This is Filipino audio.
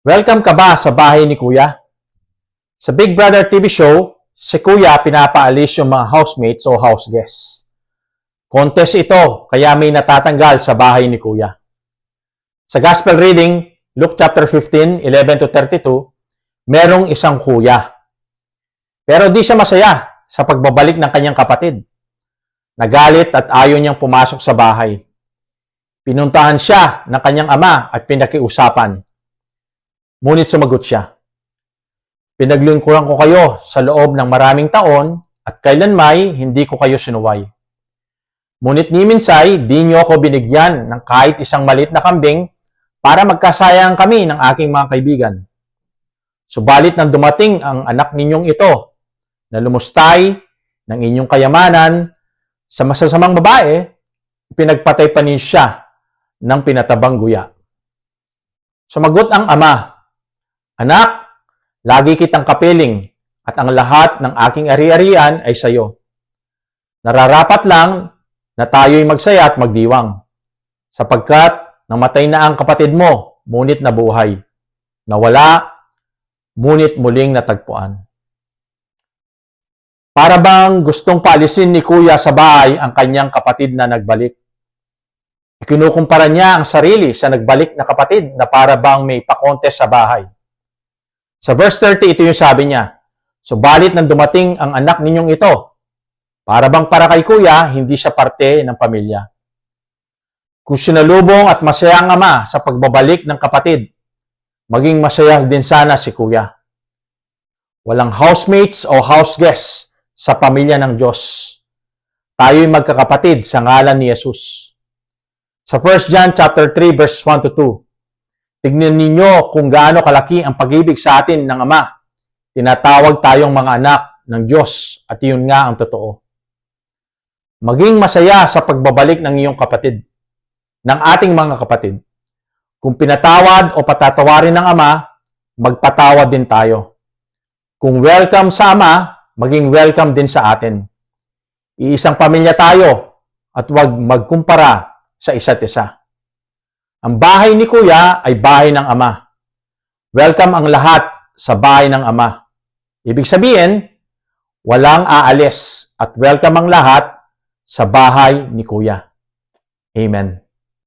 Welcome ka ba sa bahay ni Kuya? Sa Big Brother TV show, si Kuya pinapaalis yung mga housemates o house guests. Contest ito, kaya may natatanggal sa bahay ni Kuya. Sa Gospel reading, Luke chapter 15, 11 to 32, merong isang kuya. Pero di siya masaya sa pagbabalik ng kanyang kapatid. Nagalit at ayaw niyang pumasok sa bahay. Pinuntahan siya ng kanyang ama at pinakiusapan. Ngunit sumagot siya, "Pinaglingkuran ko kayo sa loob ng maraming taon at kailanmay hindi ko kayo sinuway. Ngunit ni minsay, di niyo ako binigyan ng kahit isang maliit na kambing para magkasayang kami ng aking mga kaibigan. Subalit nang dumating ang anak ninyong ito na lumustay ng inyong kayamanan sa masasamang babae, pinagpatay pa niyo siya ng pinatabang guya." Sumagot ang ama, "Anak, lagi kitang kapiling at ang lahat ng aking ari-arian ay sa iyo. Nararapat lang na tayo'y magsaya at magdiwang, sapagkat namatay na ang kapatid mo, ngunit nabuhay. Nawala, ngunit muling natagpuan." Para bang gustong paalisin ni Kuya sa bahay ang kanyang kapatid na nagbalik. Ikinukumpara niya ang sarili sa nagbalik na kapatid na para bang may pa-contest sa bahay. Sa verse 30, ito yung sabi niya, "Subalit nang dumating ang anak ninyong ito, para bang para kay Kuya, hindi siya parte ng pamilya. Kung sinalubong at masaya ang ama sa pagbabalik ng kapatid, maging masaya din sana si Kuya. Walang housemates o house guests sa pamilya ng Diyos. Tayo'y magkakapatid sa ngalan ni Jesus." Sa 1 John chapter 3 verse 1 to 2, tignan ninyo kung gaano kalaki ang pag-ibig sa atin ng Ama. Tinatawag tayong mga anak ng Diyos at iyon nga ang totoo. Maging masaya sa pagbabalik ng iyong kapatid, ng ating mga kapatid. Kung pinatawad o patatawarin ng Ama, magpatawad din tayo. Kung welcome sa Ama, maging welcome din sa atin. Iisang pamilya tayo at huwag magkumpara sa isa't isa. Ang bahay ni Kuya ay bahay ng Ama. Welcome ang lahat sa bahay ng Ama. Ibig sabihin, walang aalis at welcome ang lahat sa bahay ni Kuya. Amen.